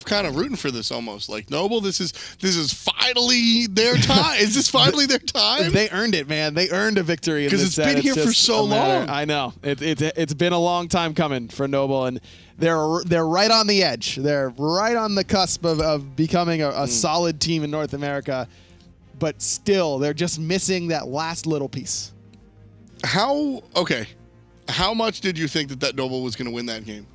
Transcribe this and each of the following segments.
kind of rooting for this almost. Like, Noble, this is finally their time. Is this finally their time? They earned it, man. They earned a victory. Because it's been here for so long. I know. It's been a long time coming for Noble, and they're right on the edge. They're right on the cusp of becoming a solid team in North America, but still, they're just missing that last little piece. How much did you think that Noble was going to win that game?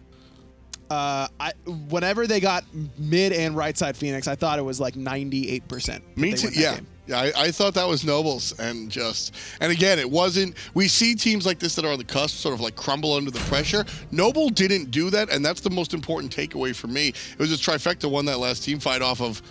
Whenever they got mid and right side Phoenix, I thought it was like 98%. Me too. Yeah. I thought that was Noble's, and again, it wasn't. We see teams like this that are on the cusp sort of like crumble under the pressure. Noble didn't do that, and that's the most important takeaway for me. It was just Trifecta won that last team fight off of,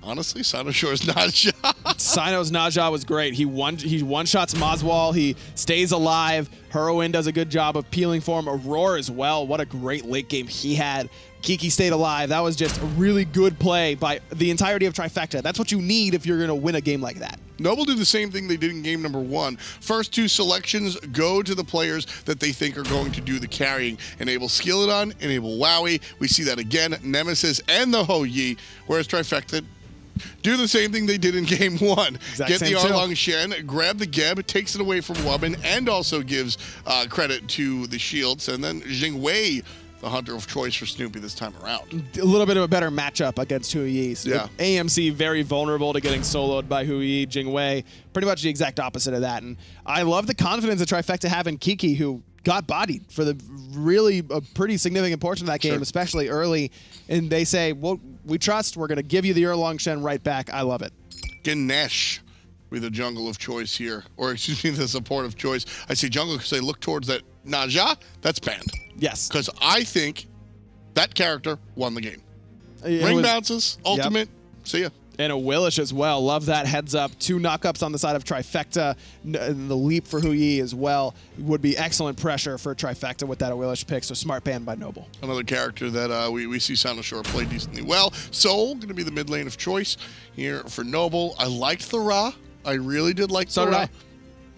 honestly, Sinoshore's Naja. Sino's Naja was great. He one-shots Mazwal. He stays alive. Heroin does a good job of peeling for him. Aurora as well. What a great late game he had. Kiki stayed alive. That was just a really good play by the entirety of Trifecta. That's what you need if you're going to win a game like that. Noble did the same thing they did in game number 1. First 2 selections go to the players that they think are going to do the carrying. Enable Skilladon, enable Wowie. We see that again, Nemesis and the Ho Yi, whereas Trifecta do the same thing they did in game 1. Get the Arlong Shen, grab the Geb, takes it away from Wubben, and also gives credit to the shields. And then Jingwei, the hunter of choice for Snoopy this time around. A little bit of a better matchup against Hu Yi. So yeah. AMC very vulnerable to getting soloed by Hu Yi. Jingwei, pretty much the exact opposite of that. And I love the confidence that Trifecta have in Kiki, who got bodied for the really a pretty significant portion of that game, especially early. And they say, well, we trust. We're going to give you the Erlong Shen right back. I love it. Ganesh with the jungle of choice here. Or, excuse me, the support of choice. I say jungle because they look towards that Naja. That's banned. Yes. Because I think that character won the game. Ring bounces, ultimate, see ya. And a Willish as well. Love that heads up. 2 knockups on the side of Trifecta. And the leap for Hu Yi as well would be excellent pressure for Trifecta with that Willish pick. So smart ban by Noble. Another character that we see Sinosure play decently well. Soul going to be the mid lane of choice here for Noble. I liked the Ra. I really did like the Ra.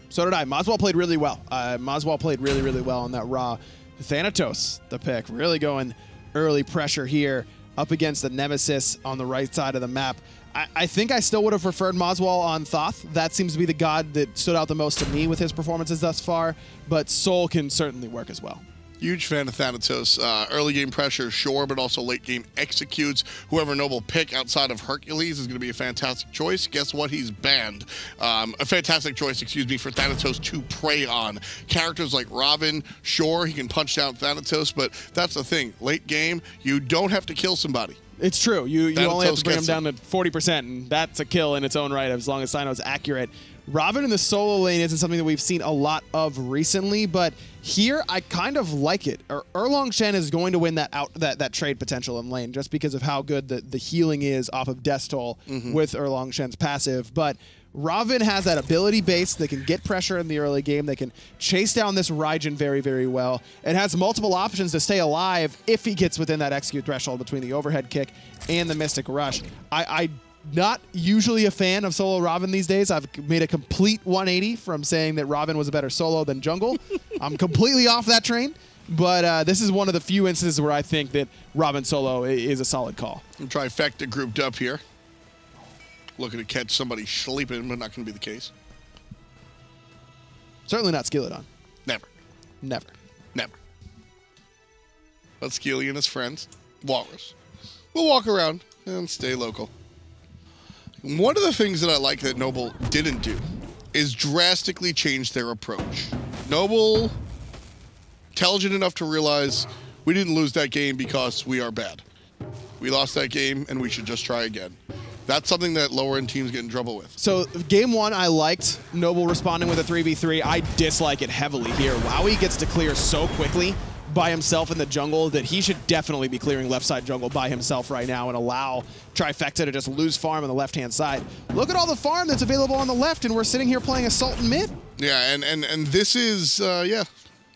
So did I. Mazwal played really well. Mazwal played really, really well on that Ra. Thanatos, the pick, really going early pressure here up against the Nemesis on the right side of the map. I think I still would have preferred Mazwal on Thoth. That seems to be the god that stood out the most to me with his performances thus far, but Soul can certainly work as well. Huge fan of Thanatos. Early game pressure, sure, but also late game executes. Whoever Noble pick outside of Hercules is going to be a fantastic choice. Guess what? He's banned. A fantastic choice, excuse me, for Thanatos to prey on. Characters like Robin, sure, he can punch down Thanatos, but that's the thing. Late game, you don't have to kill somebody. It's true. You only have to bring him down to 40%, and that's a kill in its own right as long as Sino's accurate. Robin in the solo lane isn't something that we've seen a lot of recently, but here I kind of like it. Erlong Shen is going to win that trade potential in lane just because of how good the healing is off of Death Toll with Erlong Shen's passive. But Robin has that ability base that can get pressure in the early game. They can chase down this Raijin very, very well. It has multiple options to stay alive if he gets within that execute threshold between the overhead kick and the Mystic Rush. I'm not usually a fan of solo Robin these days. I've made a complete 180 from saying that Robin was a better solo than jungle. I'm completely off that train. But this is one of the few instances where I think that Robin solo is a solid call. Trifecta grouped up here. Looking to catch somebody sleeping, but not going to be the case. Certainly not Skilladon. Never. Never. Never. Let Skilly and his friends, Walrus. We'll walk around and stay local. One of the things that I like that Noble didn't do is drastically change their approach. Noble, intelligent enough to realize we didn't lose that game because we are bad. We lost that game and we should just try again. That's something that lower-end teams get in trouble with. So, game 1, I liked Noble responding with a 3v3. I dislike it heavily here. Wowie gets to clear so quickly by himself in the jungle that he should definitely be clearing left side jungle by himself right now and allow Trifecta to just lose farm on the left-hand side. Look at all the farm that's available on the left, and we're sitting here playing Assault in mid. Yeah, and this is, yeah,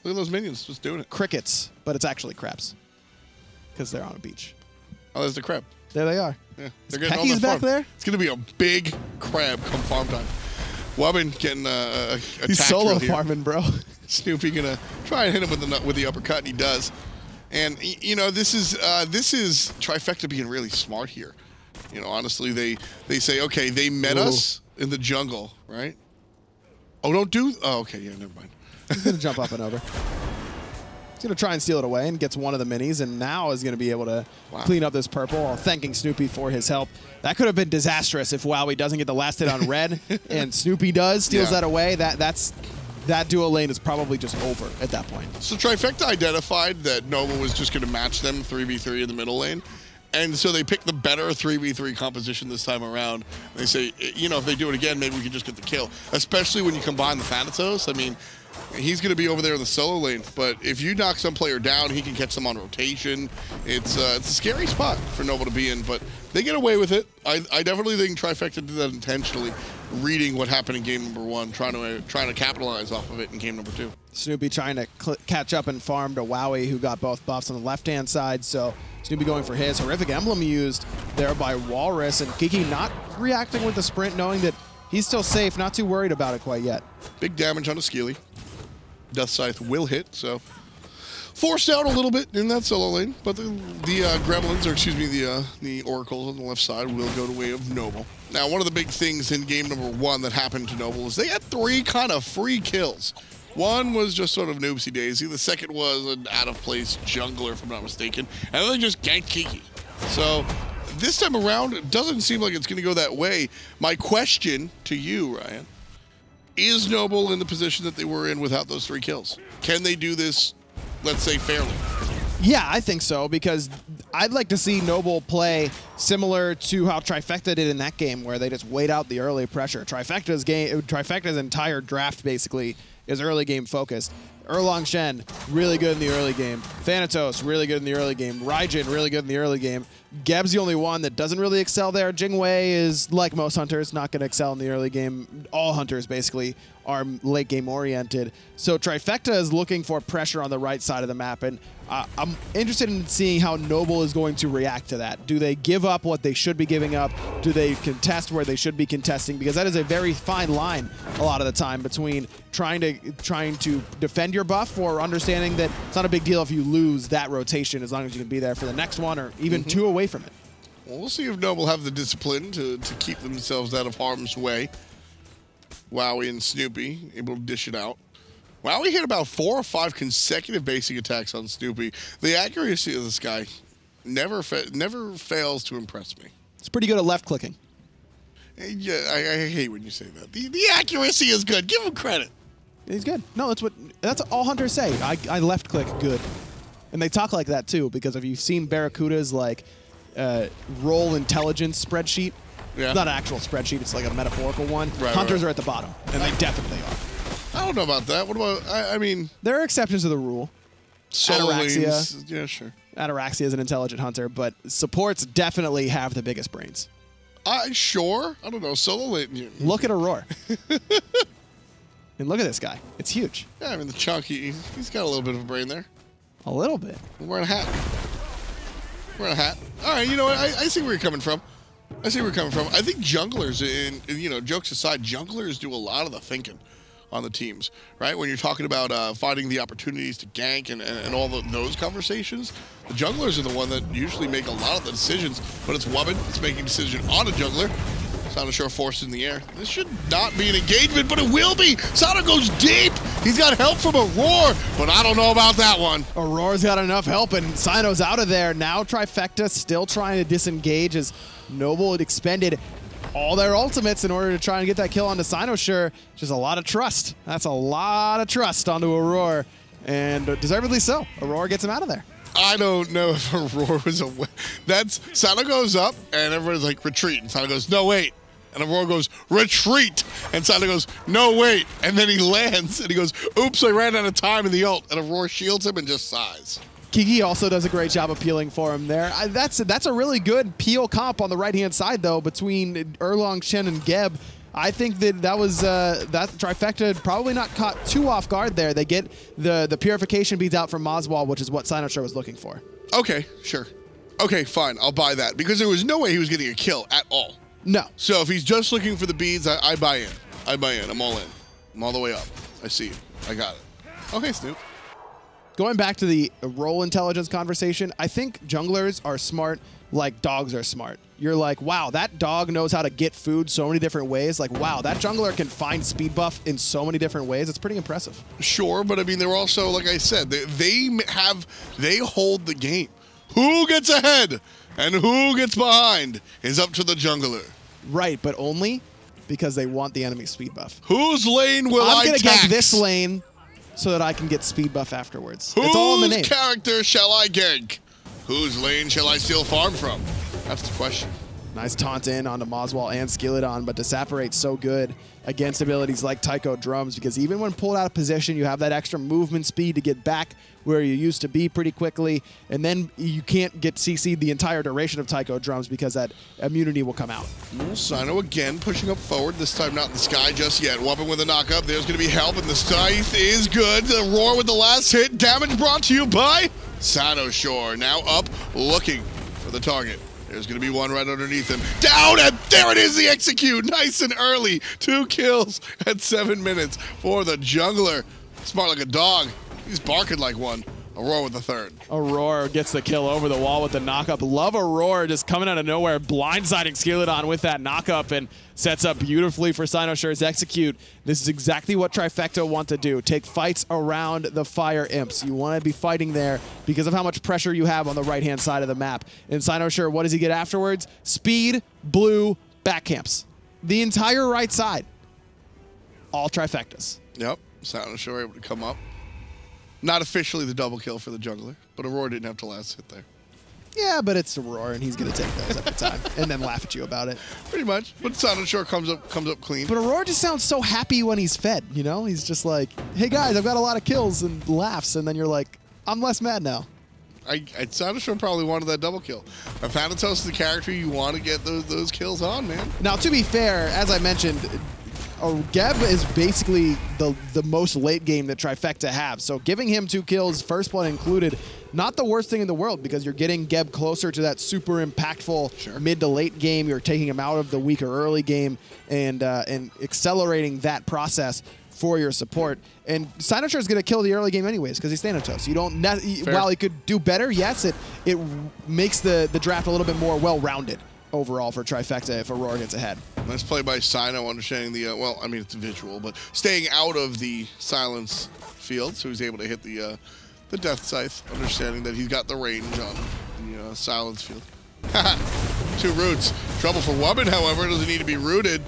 look at those minions just doing it. Crickets, but it's actually crabs because they're on a beach. Oh, there's the crab. There they are. Yeah, they're getting all Pecky's back there. It's going to be a big crab come farm time. Wubben getting attacked. He's solo farming, bro. Snoopy going to try and hit him with the uppercut, and he does. And you know, this is TFECT being really smart here. You know, honestly, they say, okay, they met us in the jungle, right? Oh, don't do. Oh, okay, yeah, never mind. He's gonna jump up and over. He's going to try and steal it away and gets one of the minis, and now is going to be able to clean up this purple while thanking Snoopy for his help. That could have been disastrous if Wowie doesn't get the last hit on red, and Snoopy does, steals that away. That duo lane is probably just over at that point. So TFECT identified that Nova was just going to match them 3v3 in the middle lane, and so they picked the better 3v3 composition this time around. They say, you know, if they do it again, maybe we can just get the kill, especially when you combine the Thanatos. I mean, he's going to be over there in the solo lane, but if you knock some player down, he can catch them on rotation. It's a scary spot for Nova to be in, but they get away with it. I definitely think TFECT did that intentionally, reading what happened in game number 1, trying to capitalize off of it in game number 2. Snoopy trying to catch up and farm to Wowie, who got both buffs on the left-hand side, so Snoopy going for his horrific emblem used there by Walrus, and Kiki not reacting with the sprint, knowing that he's still safe, not too worried about it quite yet. Big damage on a Skeely. Death Scythe will hit, so forced out a little bit in that solo lane, but the gremlins, or excuse me, the oracles on the left side will go the way of Noble. Now, one of the big things in game number 1 that happened to Noble is they had 3 kind of free kills. One was just sort of noobsy daisy. The second was an out-of-place jungler, if I'm not mistaken, and then they just ganked Kiki. So this time around, it doesn't seem like it's going to go that way. My question to you, Ryan, is Noble in the position that they were in without those 3 kills? Can they do this, let's say, fairly? Yeah, I think so, because I'd like to see Noble play similar to how TFECT did in that game, where they just wait out the early pressure. TFECT's entire draft, basically, is early game focused. Erlang Shen, really good in the early game. Thanatos, really good in the early game. Raijin, really good in the early game. Geb's the only one that doesn't really excel there. Jingwei is, like most hunters, not going to excel in the early game. All hunters, basically, are late game oriented. So TFECT is looking for pressure on the right side of the map, and I'm interested in seeing how Noble is going to react to that. Do they give up what they should be giving up? Do they contest where they should be contesting? Because that is a very fine line a lot of the time between trying to defend your buff or understanding that it's not a big deal if you lose that rotation as long as you can be there for the next one or even 2 away from it. Well, we'll see if Noble have the discipline to keep themselves out of harm's way. Wowie and Snoopy able to dish it out. Wowie hit about 4 or 5 consecutive basic attacks on Snoopy. The accuracy of this guy never fails to impress me. It's pretty good at left clicking. Yeah, I hate when you say that. The accuracy is good. Give him credit. He's good. No, that's all hunters say. I left click good, and they talk like that too. Because if you've seen Barracuda's like role intelligence spreadsheet, it's not an actual spreadsheet. It's like a metaphorical one. Hunters are at the bottom, and they definitely are. I don't know about that. What about? I mean, there are exceptions to the rule. Ataraxia, yeah, sure. Ataraxia is an intelligent hunter, but supports definitely have the biggest brains. Sure. I don't know. Solo lane. Look at Aurora. And look at this guy. It's huge. Yeah, I mean, the chunky, he's got a little bit of a brain there. A little bit. We're wearing a hat. Wearing a hat. All right, you know what? I see where you're coming from. I see where you're coming from. I think junglers, you know, jokes aside, junglers do a lot of the thinking on the teams, right? When you're talking about finding the opportunities to gank and all those conversations, the junglers are the one that usually make a lot of the decisions. But it's Wubbin that's making a decision on a jungler. Sana Shore forced in the air. This should not be an engagement, but it will be. Sana goes deep. He's got help from Aurora, but I don't know about that one. Aurora's got enough help, and Sino's out of there. Now TFECT still trying to disengage as Noble had expended all their ultimates in order to try and get that kill onto Sinosure. Just a lot of trust. That's a lot of trust onto Aurora, and deservedly so. Aurora gets him out of there. I don't know if Aurora was a... Sana goes up, and everyone's like, retreat. And Sana goes, no, wait. And Aurora goes, retreat. And Sana goes, no, wait. And then he lands, and he goes, oops, I ran out of time in the ult. And Aurora shields him and just sighs. Kiki also does a great job of peeling for him there. That's a really good peel comp on the right-hand side, though, between Erlang, Shen, and Geb. I think that was that TFECT probably not caught too off guard there. They get the purification beads out from Moswall, which is what Sinosure was looking for. Okay, sure. Okay, fine. I'll buy that because there was no way he was getting a kill at all. No. So if he's just looking for the beads, I buy in. I buy in. I'm all in. I'm all the way up. I see you. I got it. Okay, Snoop. going back to the role intelligence conversation, I think junglers are smart like dogs are smart. You're like, wow, that dog knows how to get food so many different ways. Like, wow, that jungler can find speed buff in so many different ways. It's pretty impressive. Sure, but I mean, they're also, like I said, they hold the game. Who gets ahead and who gets behind is up to the jungler. Right, but only because they want the enemy speed buff. Whose lane will I I'm going to tax? get this lane so that I can get speed buff afterwards. Whose it's all in the name. character shall I gank? Whose lane shall I steal farm from? That's the question. Nice taunt in onto Moswell and Skilladon, but Disapparate's so good against abilities like Tycho Drums because even when pulled out of position, you have that extra movement speed to get back where you used to be pretty quickly, and then you can't get CC'd the entire duration of Tycho Drums because that immunity will come out. Sino again pushing up forward, this time not in the sky just yet. Weapon with a knock-up, there's going to be help, and the scythe is good. The roar with the last hit, damage brought to you by Sino Shore, now up, looking for the target. There's going to be one right underneath him. Down, and there it is, the execute. Nice and early. 2 kills at 7 minutes for the jungler. Smart like a dog. He's barking like one. Aurora with the third. Aurora gets the kill over the wall with the knockup. Love Aurora just coming out of nowhere, blindsiding Skilladon with that knockup and sets up beautifully for Sinoshure's execute. This is exactly what TFECT want to do. Take fights around the Fire Imps. You want to be fighting there because of how much pressure you have on the right-hand side of the map. And Sinoshure, what does he get afterwards? Speed, blue, back camps. The entire right side. All trifectas. Yep, Sinoshure able to come up. Not officially the double kill for the jungler, but Aurora didn't have to last hit there. Yeah, but it's Aurora, and he's going to take those every time and then laugh at you about it. Pretty much. But Sinoshure comes up clean. But Aurora just sounds so happy when he's fed, you know? He's just like, hey, guys, I've got a lot of kills, and laughs. And then you're like, I'm less mad now. Sinoshure probably wanted that double kill. Thanatos is the character you want to get those kills on, man. Now, to be fair, as I mentioned, Geb is basically the most late game that TFECT have. So giving him 2 kills, first blood included, not the worst thing in the world because you're getting Geb closer to that super impactful mid to late game. You're taking him out of the weaker early game and accelerating that process for your support. And Sinoshure is going to kill the early game anyways because he's Thanatos. You don't while he could do better, yes, it makes the draft a little bit more well-rounded overall for TFECT if Aurora gets ahead. Nice play by Sino, understanding the, well, I mean, it's visual, but staying out of the silence field, so he's able to hit the Death Scythe, understanding that he's got the range on the silence field. 2 roots. Trouble for Wubbin, however, doesn't need to be rooted.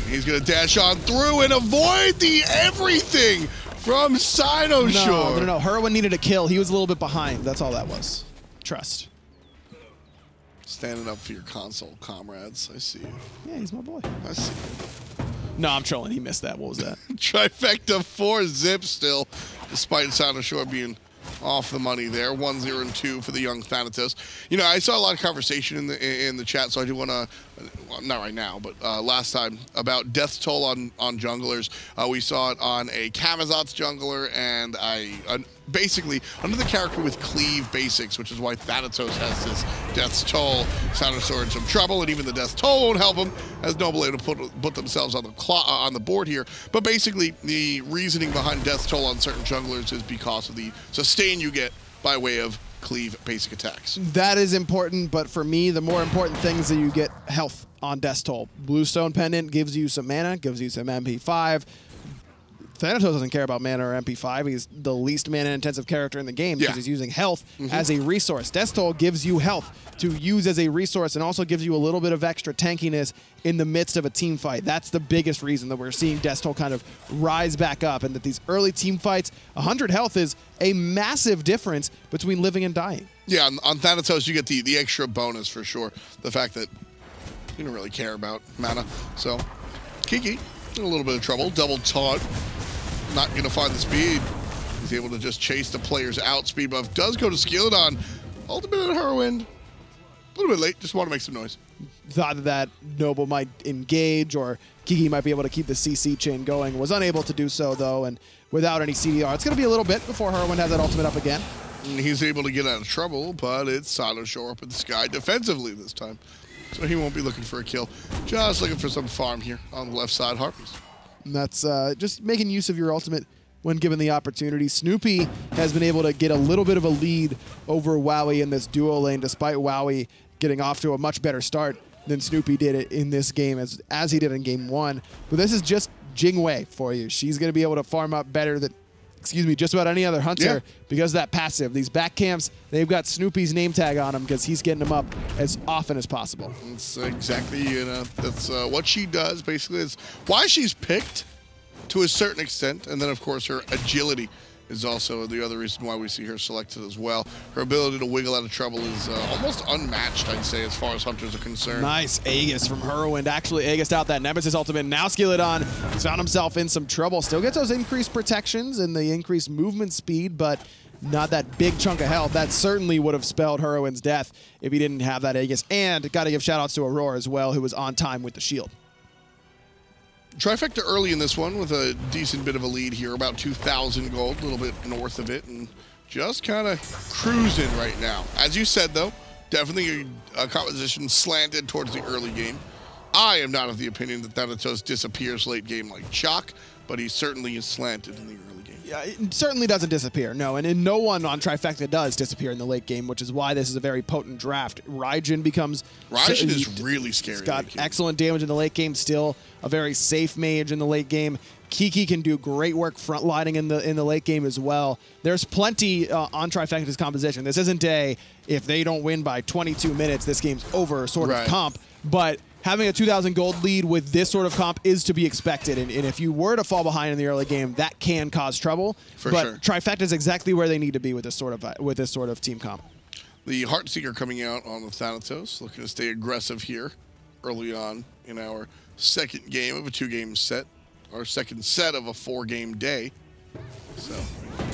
He's going to dash on through and avoid the everything from Sinoshure. No. Herwin needed a kill. He was a little bit behind. That's all that was. Trust. Standing up for your console comrades. I see you. Yeah, he's my boy. I see you. No, I'm trolling. He missed that. What was that? TFECT 4 zip still, despite Sinoshure being off the money there. 1-0 and 2 for the young Thanatos. You know, I saw a lot of conversation in the chat, so I do want to, well, not right now, but last time, about death toll on junglers. We saw it on a Camazot's jungler, and basically under the character with cleave basics, which is why Thanatos has this death toll. Sinoshure in some trouble, and even the death toll won't help him, as Noble able to put themselves on the board here. But basically, the reasoning behind death toll on certain junglers is because of the sustain you get by way of cleave basic attacks. That is important, but for me, the more important thing is that you get health on death toll. Bluestone Pendant gives you some mana, gives you some MP5. Thanatos doesn't care about mana or MP5. He's the least mana-intensive character in the game because he's using health as a resource. Death Toll gives you health to use as a resource and also gives you a little bit of extra tankiness in the midst of a team fight. That's the biggest reason that we're seeing Death Toll kind of rise back up, and that these early team fights, 100 health is a massive difference between living and dying. Yeah, on Thanatos, you get the extra bonus for sure. The fact that you don't really care about mana. So, Kiki, in a little bit of trouble. Double taunt. Not going to find the speed. He's able to just chase the players out. Speed buff does go to Skilladon. Ultimate at Herwind. A little bit late. Just want to make some noise. Thought that Noble might engage or Kiki might be able to keep the CC chain going. Was unable to do so, though, and without any CDR. It's going to be a little bit before Herwind has that ultimate up again. And he's able to get out of trouble, but it's Sinoshure up in the sky defensively this time. So he won't be looking for a kill. Just looking for some farm here on the left side. Harpies. And that's just making use of your ultimate when given the opportunity. Snoopy has been able to get a little bit of a lead over Wowie in this duo lane, despite Wowie getting off to a much better start than Snoopy did it in this game as he did in game 1. But this is just Jingwei for you. She's going to be able to farm up better than, just about any other hunter because of that passive. These back camps, they've got Snoopy's name tag on them because he's getting them up as often as possible. That's exactly, that's what she does, basically. It's why she's picked to a certain extent. And then, of course, her agility is also the other reason why we see her selected as well. Her ability to wiggle out of trouble is almost unmatched, I'd say, as far as hunters are concerned. Nice Aegis from Heroin. Actually Aegis out that Nemesis ultimate. Now Skilladon has found himself in some trouble. Still gets those increased protections and the increased movement speed, but not that big chunk of health. That certainly would have spelled Heroin's death if he didn't have that Aegis. And got to give shout-outs to Aurora as well, who was on time with the shield. TFECT early in this one with a decent bit of a lead here, about 2,000 gold, a little bit north of it, and just kind of cruising right now. As you said, though, definitely a composition slanted towards the early game. I am not of the opinion that Thanatos disappears late game like chalk, but he certainly is slanted in the early game. Yeah, it certainly doesn't disappear, no, and no one on TFECT does disappear in the late game, which is why this is a very potent draft. Raijin is really scary. He's got excellent damage in the late game, still a very safe mage in the late game. Kiki can do great work frontlining in the late game as well. There's plenty on TFECT's composition. This isn't if they don't win by 22 minutes, this game's over sort of comp, but having a 2,000 gold lead with this sort of comp is to be expected, and if you were to fall behind in the early game, that can cause trouble. But TFECT is exactly where they need to be with this sort of team comp. The Heartseeker coming out on the Thanatos, looking to stay aggressive here early on in our second game of a 2-game set, our second set of a 4-game day. So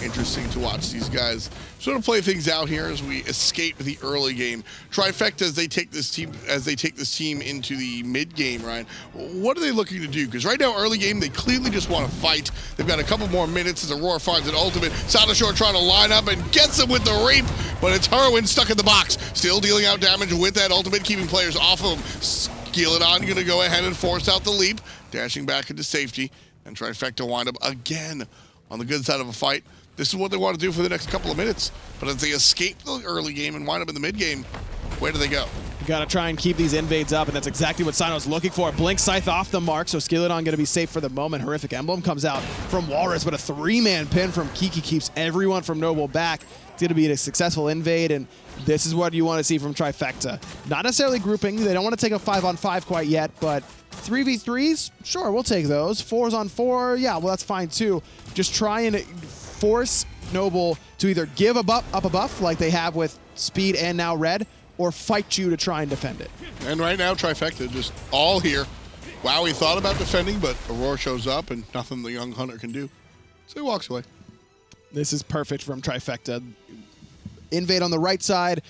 interesting to watch these guys sort of play things out here as we escape the early game. TFECT as they take this team into the mid game, Ryan. What are they looking to do? Because right now, early game, they clearly just want to fight. They've got a couple more minutes as Aurora finds an ultimate. Sadashore trying to line up and gets him with the reap, but it's Heroin stuck in the box, still dealing out damage with that ultimate, keeping players off of him. Skilladon going to go ahead and force out the leap, dashing back into safety, and TFECT wind up again on the good side of a fight. This is what they want to do for the next couple of minutes. But as they escape the early game and wind up in the mid game, where do they go? You got to try and keep these invades up, and that's exactly what Sino's looking for. Blink Scythe off the mark, so Skilladon going to be safe for the moment. Horrific Emblem comes out from Walrus, but a 3-man pin from Kiki keeps everyone from Noble back. It's going to be a successful invade, and this is what you want to see from TFECT. Not necessarily grouping. They don't want to take a 5-on-5 quite yet, but 3v3s, sure, we'll take those. 4s on 4, yeah, well, that's fine too. Just try and force Noble to either give up a buff like they have with Speed and now Red, or fight you to try and defend it. And right now, TFECT just all here. Wow, he thought about defending, but Aurora shows up and nothing the young hunter can do. So he walks away. This is perfect from TFECT. Invade on the right side,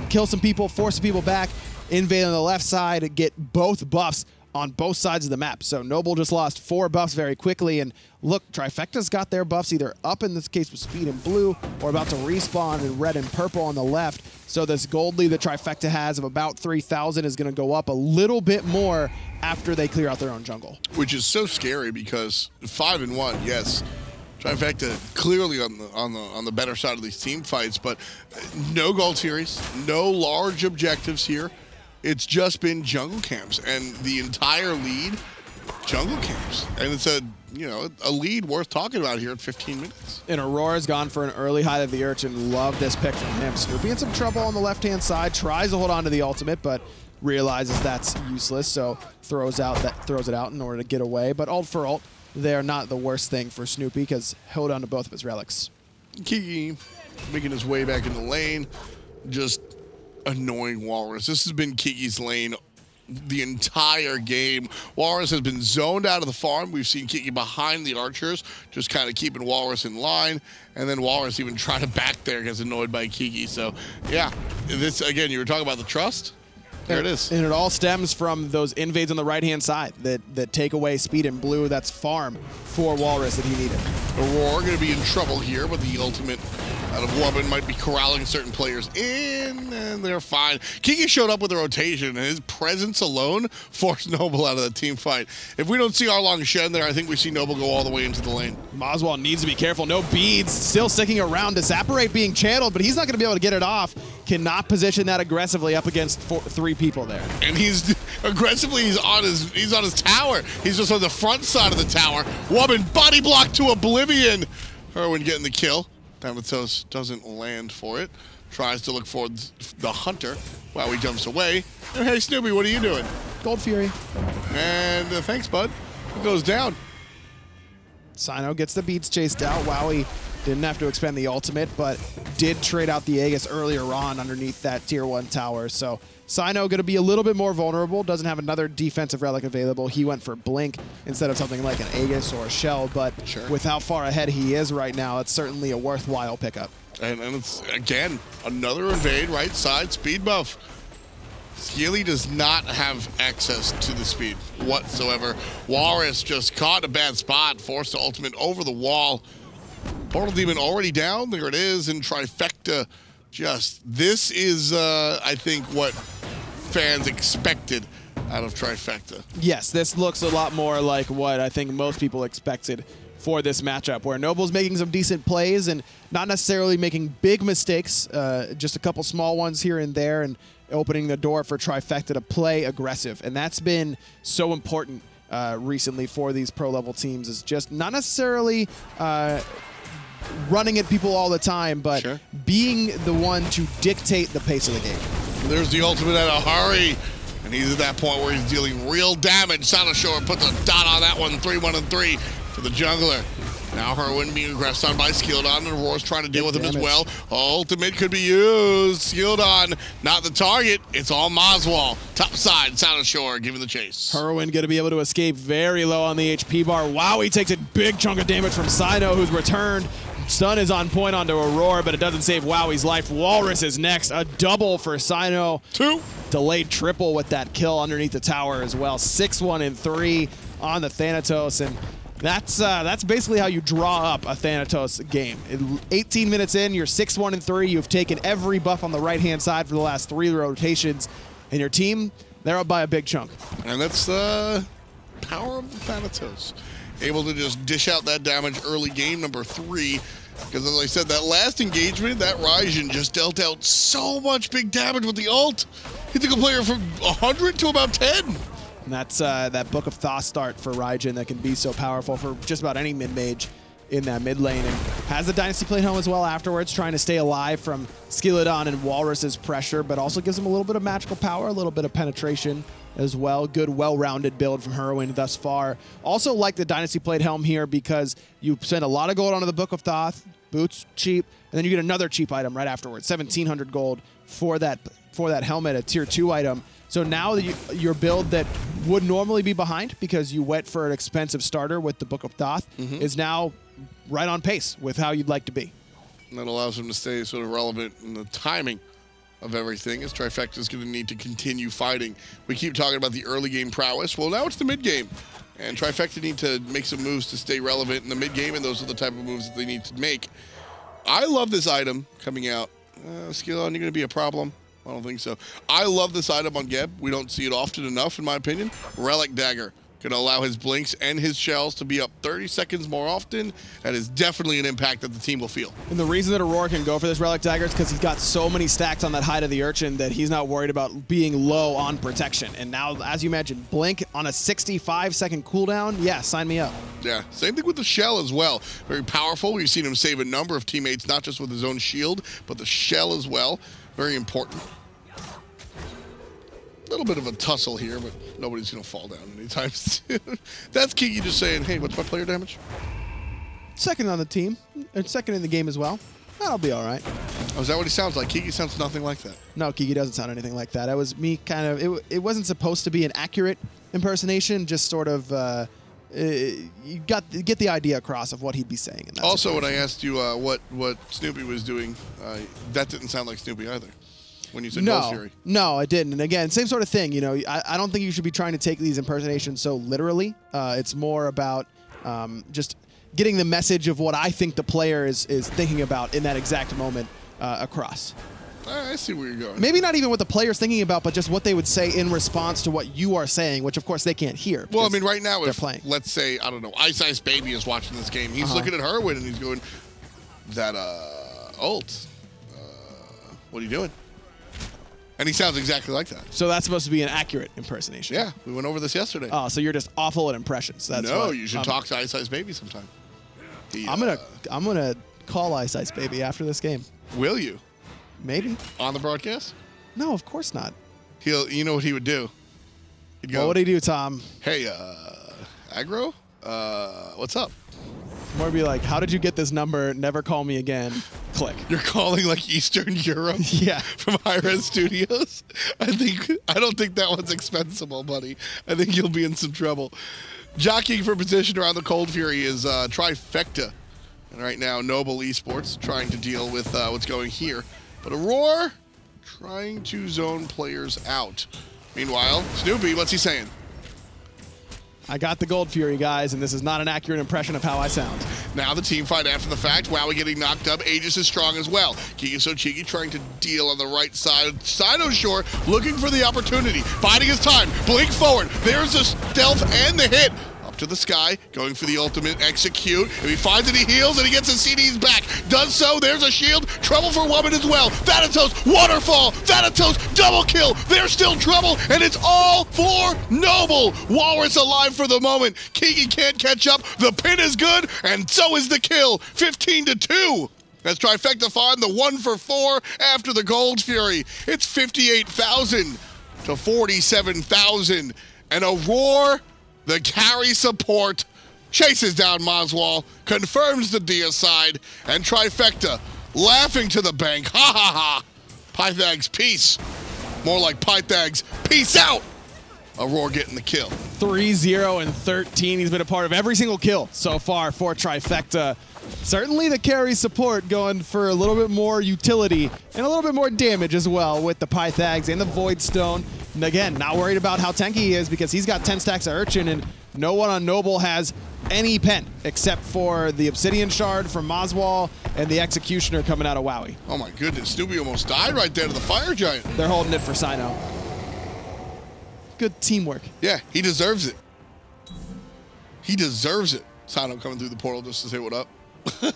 kill some people, force some people back. Invade on the left side, get both buffs on both sides of the map. So Noble just lost 4 buffs very quickly, and look, TFECT's got their buffs either up in this case with Speed and Blue, or about to respawn in Red and Purple on the left. So this gold lead that TFECT has of about 3,000 is going to go up a little bit more after they clear out their own jungle. Which is so scary because 5-1, yes. TFECT clearly on the better side of these team fights, but no gold series, no large objectives here. It's just been jungle camps, and the entire lead, jungle camps. And it's a lead worth talking about here at 15 minutes. And Aurora's gone for an early Hide of the Urchin. Love this pick from him. Snoopy in some trouble on the left-hand side, tries to hold on to the ultimate, but realizes that's useless, so throws it out in order to get away. But ult for ult, they're not the worst thing for Snoopy because held on to both of his relics. Kiki making his way back in the lane, just annoying Walrus. This has been Kiki's lane the entire game. Walrus has been zoned out of the farm. We've seen Kiki behind the archers, just kind of keeping Walrus in line, and then Walrus even trying to back there, gets annoyed by Kiki. So yeah, this again, you were talking about the trust. There it is. And it all stems from those invades on the right-hand side that take away Speed and Blue. That's farm for Walrus that he needed. Aurora going to be in trouble here, but the ultimate out of Woman might be corralling certain players in, and they're fine. Kiki showed up with a rotation, and his presence alone forced Noble out of the team fight. If we don't see Arlong Shen there, I think we see Noble go all the way into the lane. Maswal needs to be careful. No beads, still sticking around. Disapparate being channeled, but he's not going to be able to get it off. Cannot position that aggressively up against 3 people there. And he's aggressively, he's on his tower. He's just on the front side of the tower. Woman body block to oblivion. Herwin getting the kill. Thanatos doesn't land for it. Tries to look for the hunter. Wow, he jumps away. And hey, Snoopy, what are you doing? Gold Fury. And thanks, bud. It goes down. Sino gets the beats chased out. Wowie didn't have to expend the ultimate, but did trade out the Aegis earlier on underneath that tier 1 tower. So Sino going to be a little bit more vulnerable. Doesn't have another defensive relic available. He went for Blink instead of something like an Aegis or a Shell, but with how far ahead he is right now, it's certainly a worthwhile pickup. And it's, again, another invade right side speed buff. Skeely does not have access to the speed whatsoever. Walrus just caught in a bad spot, forced the ultimate over the wall. Portal Demon already down. There it is in Trifecta. This is, I think, what fans expected out of Trifecta. Yes, this looks a lot more like what I think most people expected for this matchup, where Noble's making some decent plays and not necessarily making big mistakes, just a couple small ones here and there, and opening the door for Trifecta to play aggressive. And that's been so important recently for these pro-level teams, is just not necessarily running at people all the time, but being the one to dictate the pace of the game. There's the ultimate at a hurry, and he's at that point where he's dealing real damage. Sanashore puts a dot on that one, 3-1-3 for the jungler. Now Herwin being aggressed on by Skildon, and Aurora's trying to deal with him as well. Ultimate could be used. Skildon, not the target. It's all Maswal. Top side, Sanashore giving the chase. Herwin going to be able to escape very low on the HP bar. Wow, he takes a big chunk of damage from Sino, who's returned. Stun is on point onto Aurora, but it doesn't save Wowie's life. Walrus is next. A double for Sino. 2. Delayed triple with that kill underneath the tower as well. 6-1-3 on the Thanatos, and that's basically how you draw up a Thanatos game. 18 minutes in, you're 6-1-3. You've taken every buff on the right-hand side for the last 3 rotations, and your team, they're up by a big chunk. And that's the power of the Thanatos. Able to just dish out that damage early game number 3. Because as I said, that last engagement, that Raijin just dealt out so much big damage with the ult. He took a player from 100 to about 10. And that's that Book of Thoth start for Raijin that can be so powerful for just about any mid-mage in that mid lane. And has the Dynasty Plate home as well afterwards, trying to stay alive from Skilladon and Walrus's pressure, but also gives him a little bit of magical power, a little bit of penetration as well. Good, well-rounded build from Herwin thus far. Also like the Dynasty Plate helm here because you spend a lot of gold onto the Book of Thoth, boots cheap, and then you get another cheap item right afterwards, 1,700 gold for that helmet, a tier 2 item. So now your build that would normally be behind because you went for an expensive starter with the Book of Thoth is now right on pace with how you'd like to be. And that allows him to stay sort of relevant in the timing of everything, as Trifecta is going to need to continue fighting. We keep talking about the early game prowess. Well, now it's the mid game, and Trifecta need to make some moves to stay relevant in the mid game, and those are the type of moves that they need to make. I love this item coming out. Skillon, you're going to be a problem? I don't think so. I love this item on Geb. We don't see it often enough, in my opinion. Relic Dagger. Going to allow his blinks and his shells to be up 30 seconds more often. That is definitely an impact that the team will feel. And the reason that Aurora can go for this Relic Dagger is because he's got so many stacks on that Hide of the Urchin that he's not worried about being low on protection. And now, as you mentioned, Blink on a 65-second cooldown, yeah, sign me up. Yeah, same thing with the shell as well. Very powerful. We've seen him save a number of teammates, not just with his own shield, but the shell as well. Very important. A little bit of a tussle here, but nobody's going to fall down anytime soon. That's Kiki just saying, hey, what's my player damage? Second on the team, and second in the game as well. That'll be all right. Oh, is that what he sounds like? Kiki sounds nothing like that. No, Kiki doesn't sound anything like that. That was me kind of, it wasn't supposed to be an accurate impersonation, just sort of, you get the idea across of what he'd be saying. And that's also, when I asked you what Snoopy was doing, that didn't sound like Snoopy either. When you said Ghost Fury. No, I didn't. And again, same sort of thing. You know, I don't think you should be trying to take these impersonations so literally. It's more about just getting the message of what I think the player is thinking about in that exact moment across. I see where you're going. Maybe not even what the player's thinking about, but just what they would say in response to what you are saying, which of course they can't hear. Well, I mean, right now, if playing. let's say, I don't know, Ice Baby is watching this game, he's looking at Herwin and he's going, that ult, what are you doing? And he sounds exactly like that. So that's supposed to be an accurate impersonation. Yeah, we went over this yesterday. Oh, so you're just awful at impressions. That's no, what, you should talk to Ice Baby sometime. I'm gonna call Ice Baby after this game. Will you? Maybe. On the broadcast? No, of course not. You know what he would do? He'd go, what would he do, Tom? Hey, Aggro? What's up? More be like, how did you get this number? Never call me again. Click. You're calling like Eastern Europe? Yeah. From Hi-Res Studios? I don't think that one's expensible, buddy. I think you'll be in some trouble. Jockeying for position around the Cold Fury is TFECT. And right now, Noble Esports trying to deal with what's going here. But Aurora trying to zone players out. Meanwhile, Snoopy, what's he saying? I got the Gold Fury, guys, and this is not an accurate impression of how I sound. Now the team fight after the fact. Wowie getting knocked up. Aegis is strong as well. Giga So Cheeky trying to deal on the right side. Sino Shore looking for the opportunity. Biding his time. Blink forward. There's the stealth and the hit. To the sky, going for the ultimate execute. If he finds it, he heals, and he gets his CDs back. Does so, there's a shield. Trouble for Woman as well. Thanatos, waterfall. Thanatos, double kill. There's still trouble, and it's all for Noble. Walrus alive for the moment. Keegan can't catch up. The pin is good, and so is the kill. 15-2. As TFECT find the 1 for 4 after the Gold Fury. It's 58,000 to 47,000. And Aurora, the carry support, chases down Maswal, confirms the deicide, and TFECT laughing to the bank. Ha ha ha. Pythags, peace. More like Pythags, peace out. Aurora getting the kill. 3-0 and 13. He's been a part of every single kill so far for TFECT. Certainly the carry support going for a little bit more utility and a little bit more damage as well with the Pythags and the Void Stone. And again, not worried about how tanky he is because he's got 10 stacks of Urchin and no one on Noble has any pen except for the Obsidian Shard from Maswal and the Executioner coming out of Wowie. Oh my goodness, Snoopy almost died right there to the Fire Giant. They're holding it for Sino. Good teamwork. Yeah, he deserves it. He deserves it. Sino coming through the portal just to say what up. I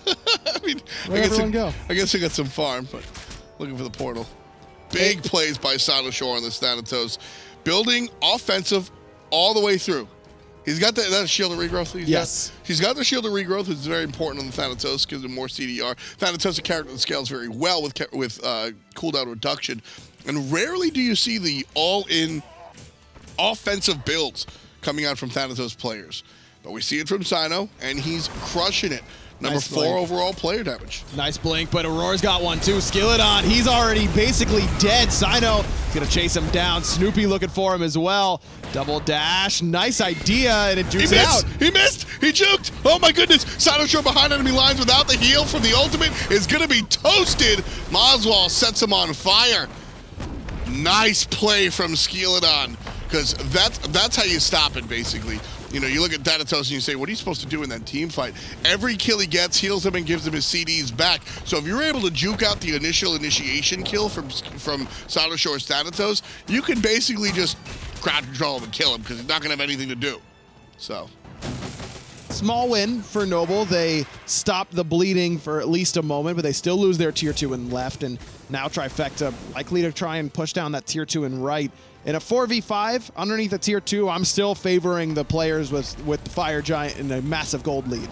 mean, where'd everyone go? I guess he got some farm, but looking for the portal. Big plays by Sino Shore on this Thanatos. Building offensive all the way through. He's got that shield of regrowth. He's got the shield of regrowth, which is very important on the Thanatos, gives him more CDR. Thanatos is a character that scales very well with cooldown reduction. And rarely do you see the all-in offensive builds coming out from Thanatos players. But we see it from Sino, and he's crushing it. Number 4 overall player damage. Nice blink, but Aurora's got one too. Skillet he's already basically dead. Sino is gonna chase him down. Snoopy looking for him as well. Double dash, nice idea, and it jukes it out. He missed, he juked. Oh my goodness, Sino Shore behind enemy lines without the heal from the ultimate is gonna be toasted. Maswal sets him on fire. Nice play from Skeleton, because that's how you stop it basically. You know, you look at Thanatos and you say, what are you supposed to do in that team fight? Every kill he gets heals him and gives him his CDs back. So if you're able to juke out the initiation kill from Sino Shore's Thanatos, you can basically just crowd control him and kill him because he's not going to have anything to do. So. Small win for Noble. They stop the bleeding for at least a moment, but they still lose their tier 2 in left, and now TFECT likely to try and push down that tier 2 in right. In a 4v5, underneath a tier 2, I'm still favoring the players with the Fire Giant in a massive gold lead.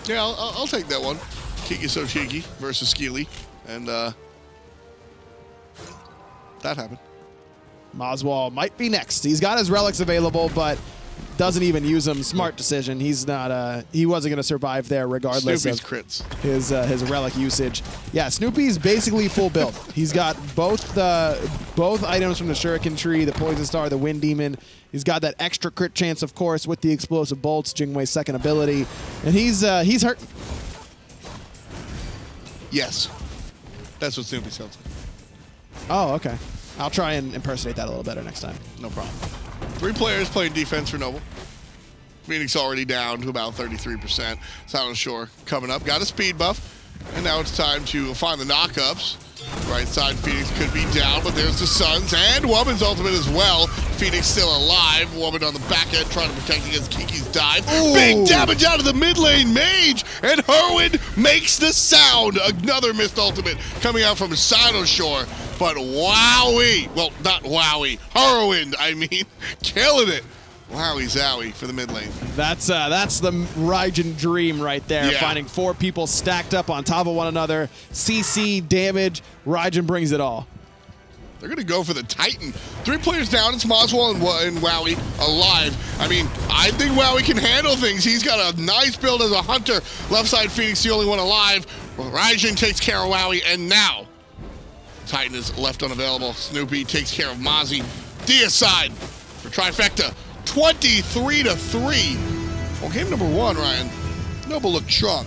Yeah, I'll take that one. Kiki So Cheeky versus Skeely, and that happened. Maswal might be next. He's got his relics available, but doesn't even use them. Smart decision. He's not. He wasn't going to survive there, regardless Snoopy's of crits. His relic usage. Yeah, Snoopy's basically full build. He's got both items from the Shuriken Tree, the Poison Star, the Wind Demon. He's got that extra crit chance, of course, with the Explosive Bolts, Jingwei's second ability, and he's hurt. Yes, that's what Snoopy sounds like. Oh, okay. I'll try and impersonate that a little better next time. No problem. 3 players playing defense for Noble. Phoenix already down to about 33%. Silent Shore coming up. Got a speed buff. And now it's time to find the knockups. Right side, Phoenix could be down, but there's the Suns and Woman's ultimate as well. Phoenix still alive. Woman on the back end trying to protect against Kiki's dive. Ooh. Big damage out of the mid lane mage, and Herwin makes the sound. Another missed ultimate coming out from Silent Shore. But wowie, well, not wowie, Herwin, I mean, killing it. Wowie zowie for the mid lane. That's the Raijin dream right there. Yeah. Finding 4 people stacked up on top of one another. CC, damage, Raijin brings it all. They're going to go for the Titan. 3 players down. It's Moswell and Wowie alive. I mean, I think Wowie can handle things. He's got a nice build as a hunter. Left side, Phoenix the only one alive. Raijin takes care of Wowie, and now Titan is left unavailable. Snoopy takes care of Mozzie. Deicide for TFECT. 23-3. Well, game number 1, Ryan. Noble looked strong.